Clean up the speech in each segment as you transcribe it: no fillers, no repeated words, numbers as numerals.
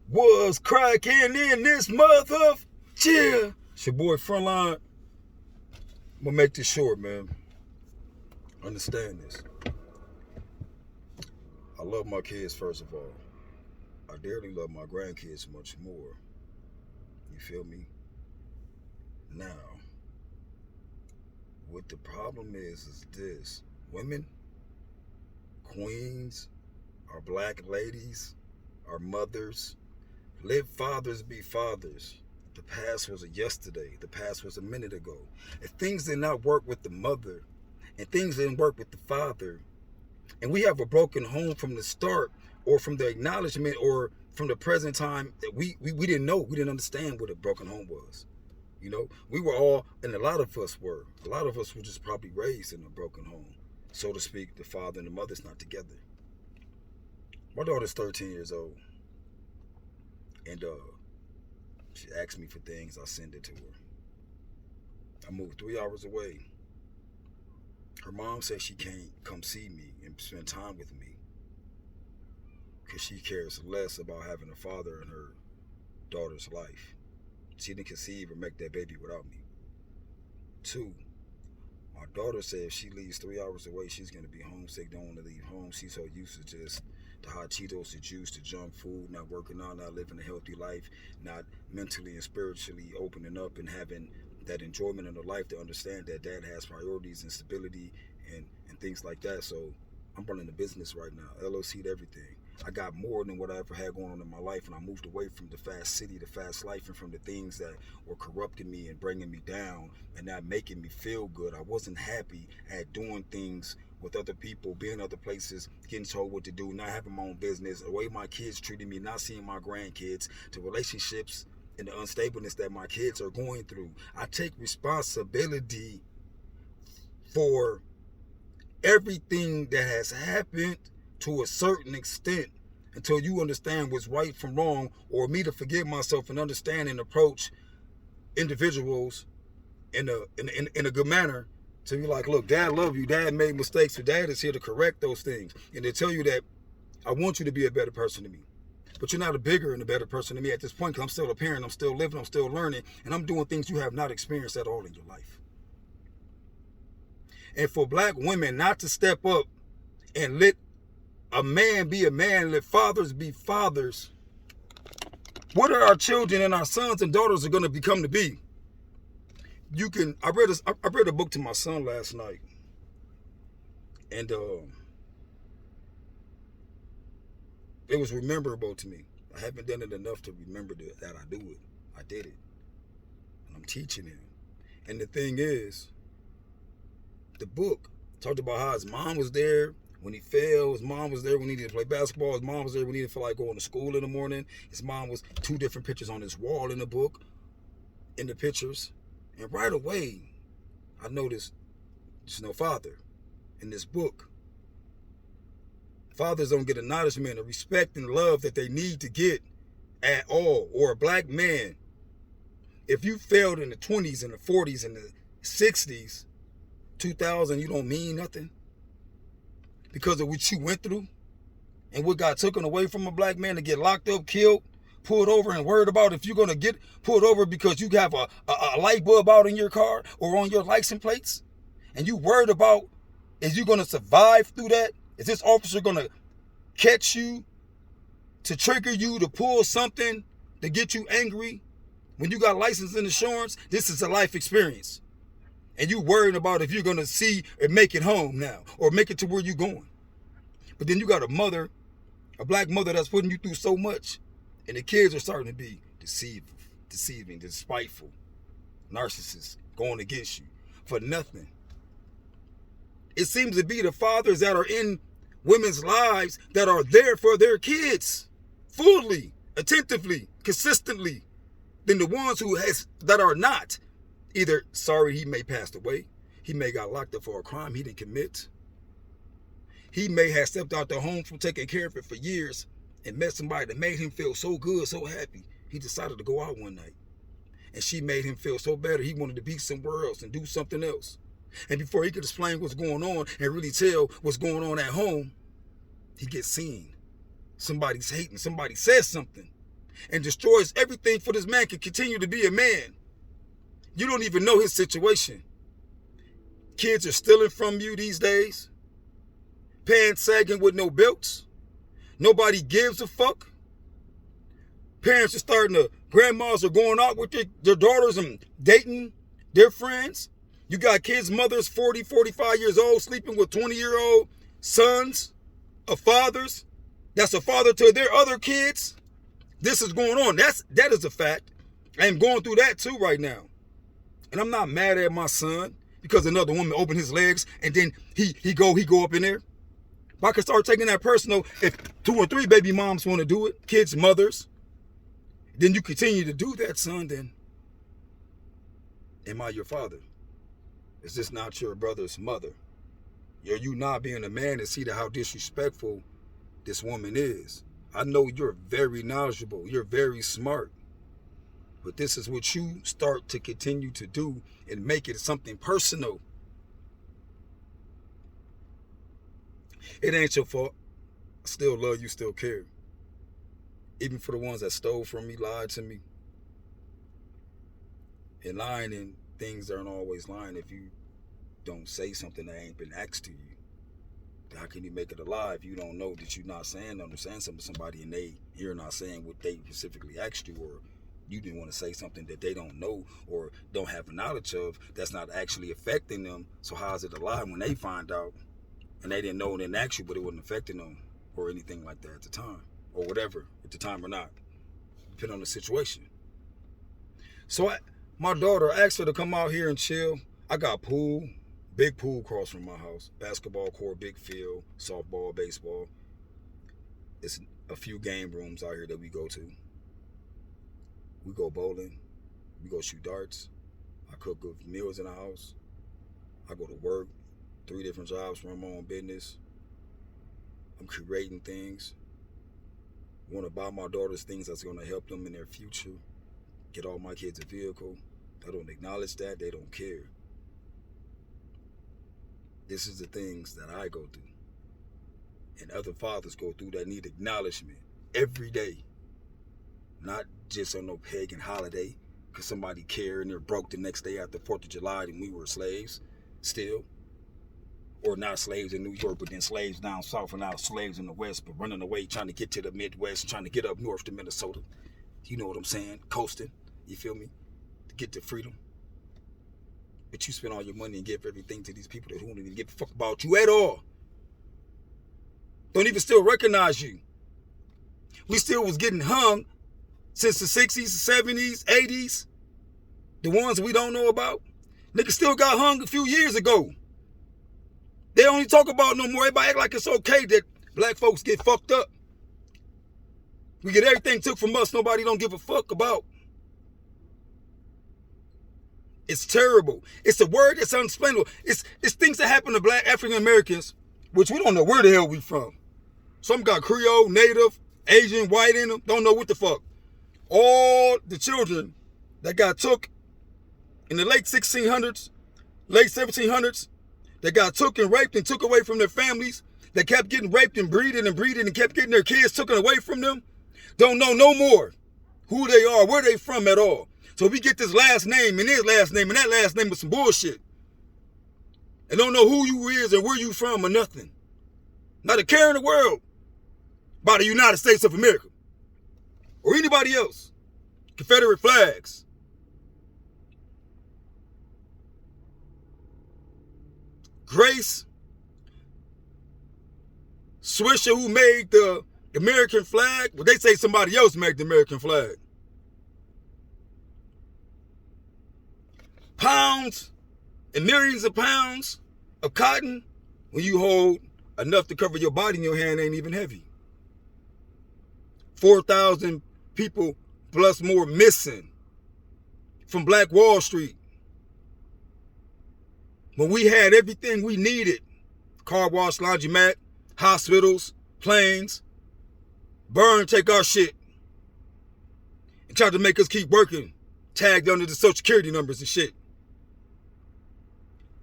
Was cracking in this mother. Yeah. It's your boy Frontline. I'm gonna make this short, man. Understand this. I love my kids, first of all. I dearly love my grandkids much more. You feel me? Now, what the problem is this. Women, queens, our black ladies, our mothers, let fathers be fathers. The past was a yesterday. The past was a minute ago. If things did not work with the mother and things didn't work with the father, and we have a broken home from the start or from the acknowledgement or from the present time that we didn't know, we didn't understand what a broken home was. You know, we were all, and a lot of us were just probably raised in a broken home, so to speak. The father and the mother's not together. My daughter's 13 years old, and she asks me for things, I send it to her. I moved 3 hours away. Her mom says she can't come see me and spend time with me because she cares less about having a father in her daughter's life. She didn't conceive or make that baby without me. 2, my daughter said if she leaves 3 hours away, she's going to be homesick, don't want to leave home. She's so used to just the hot Cheetos, the juice, the junk food, not working out, not living a healthy life, not mentally and spiritually opening up and having that enjoyment in her life to understand that dad has priorities and stability and things like that. So I'm running a business right now, LLC'd everything. I got more than what I ever had going on in my life, and I moved away from the fast city, the fast life, and from the things that were corrupting me and bringing me down and not making me feel good. I wasn't happy at doing things with other people, being other places, getting told what to do, not having my own business, the way my kids treated me, not seeing my grandkids, to relationships and the unstableness that my kids are going through. I take responsibility for everything that has happened to a certain extent until you understand what's right from wrong, or me to forgive myself and understand and approach individuals in a good manner to be like, look, dad love you, dad made mistakes, so dad is here to correct those things and to tell you that I want you to be a better person to me. But you're not a bigger and a better person to me at this point because I'm still a parent, I'm still living, I'm still learning, and I'm doing things you have not experienced at all in your life. And for black women not to step up and let a man be a man, let fathers be fathers, what are our children and our sons and daughters are going to become to be? I read a book to my son last night, and it was memorable to me. I haven't done it enough to remember that I do it. I did it, and I'm teaching him. And the thing is, the book talked about how his mom was there when he fell. His mom was there when he needed to play basketball. His mom was there when he didn't feel like going to school in the morning. His mom was 2 different pictures on his wall in the book, in the pictures. And right away, I noticed there's no father in this book. Fathers don't get acknowledgement or respect and love that they need to get at all. Or a black man, if you failed in the 20s and the 40s and the 60s, 2000, you don't mean nothing because of what you went through and what got taken away from a black man to get locked up, killed, pulled over, and worried about if you're going to get pulled over because you have a light bulb out in your car or on your license plates, and you worried about, is you going to survive through that? Is this officer going to catch you, to trigger you, to pull something, to get you angry? When you got license and insurance, this is a life experience. And you worrying about if you're going to see and make it home now or make it to where you're going. But then you got a mother, a black mother that's putting you through so much. And the kids are starting to be deceiving, despiteful, narcissists going against you for nothing. It seems to be the fathers that are in women's lives that are there for their kids fully, attentively, consistently, than the ones that are not. Either, sorry, he may passed away. He may got locked up for a crime he didn't commit. He may have stepped out the home from taking care of it for years and met somebody that made him feel so good, so happy. He decided to go out one night. And she made him feel so better, he wanted to be somewhere else and do something else. And before he could explain what's going on and really tell what's going on at home, he gets seen. Somebody's hating. Somebody says something. and destroys everything for this man can continue to be a man. You don't even know his situation. Kids are stealing from you these days. Pants sagging with no belts. Nobody gives a fuck. Parents are starting to, grandmas are going out with their daughters and dating their friends. You got kids, mothers 40, 45 years old, sleeping with 20-year-old sons of fathers. That's a father to their other kids. This is going on. That is a fact. I am going through that too right now. And I'm not mad at my son because another woman opened his legs and then he go up in there. But I can start taking that personal. If 2 or 3 baby moms want to do it, kids, mothers, then you continue to do that, son, then am I your father? Is this not your brother's mother? Are you not being a man to see how disrespectful this woman is? I know you're very knowledgeable. You're very smart. But this is what you start to continue to do and make it something personal. It ain't your fault. I still love you, still care. Even for the ones that stole from me, lied to me. And lying in things aren't always lying if you don't say something that ain't been asked to you. How can you make it a lie if you don't know that you're not saying something to somebody and you're not saying what they specifically asked you, or you didn't want to say something that they don't know or don't have knowledge of that's not actually affecting them. So how is it a lie when they find out and they didn't know and didn't ask you, but it wasn't affecting them or anything like that at the time, or whatever, at the time or not, depending on the situation. So my daughter asked her to come out here and chill. I got pool, big pool across from my house, basketball court, big field, softball, baseball. It's a few game rooms out here that we go to. We go bowling, we go shoot darts. I cook good meals in the house. I go to work, 3 different jobs, run my own business. I'm creating things. I want to buy my daughters things that's going to help them in their future. Get all my kids a vehicle. They don't acknowledge that. They don't care. This is the things that I go through. And other fathers go through that need acknowledgement every day. Not just on no pagan holiday because somebody cared and they're broke the next day after 4th of July and we were slaves still. Or not slaves in New York, but then slaves down south and now slaves in the west, but running away, trying to get to the Midwest, trying to get up north to Minnesota. You know what I'm saying? Coasting, you feel me? To get to freedom. But you spend all your money and give everything to these people that don't even give a fuck about you at all. Don't even still recognize you. We still was getting hung since the 60s, 70s, 80s. The ones we don't know about. Niggas still got hung a few years ago. They don't even talk about it no more. Everybody act like it's okay that black folks get fucked up. We get everything took from us nobody don't give a fuck about. It's terrible. It's a word that's unexplainable. It's things that happen to black African Americans, which we don't know where the hell we from. Some got Creole, Native, Asian, white in them. Don't know what the fuck. All the children that got took in the late 1600s, late 1700s, that got took and raped and took away from their families, that kept getting raped and breeding and kept getting their kids taken away from them, don't know no more who they are, where they from at all. So we get this last name and his last name and that last name with some bullshit. And don't know who you is and where you from or nothing. Not a care in the world about the United States of America. Or anybody else. Confederate flags. Grace Swisher, who made the American flag, well, they say somebody else made the American flag. Pounds and millions of pounds of cotton, when you hold enough to cover your body in your hand, ain't even heavy. 4,000 people plus more missing from Black Wall Street. When we had everything we needed, car wash, laundromat, hospitals, planes, burn, take our shit, and tried to make us keep working, tagged under the Social Security numbers and shit.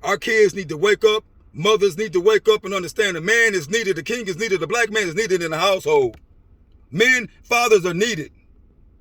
Our kids need to wake up, mothers need to wake up and understand the man is needed, the king is needed, the black man is needed in the household. Men, fathers are needed.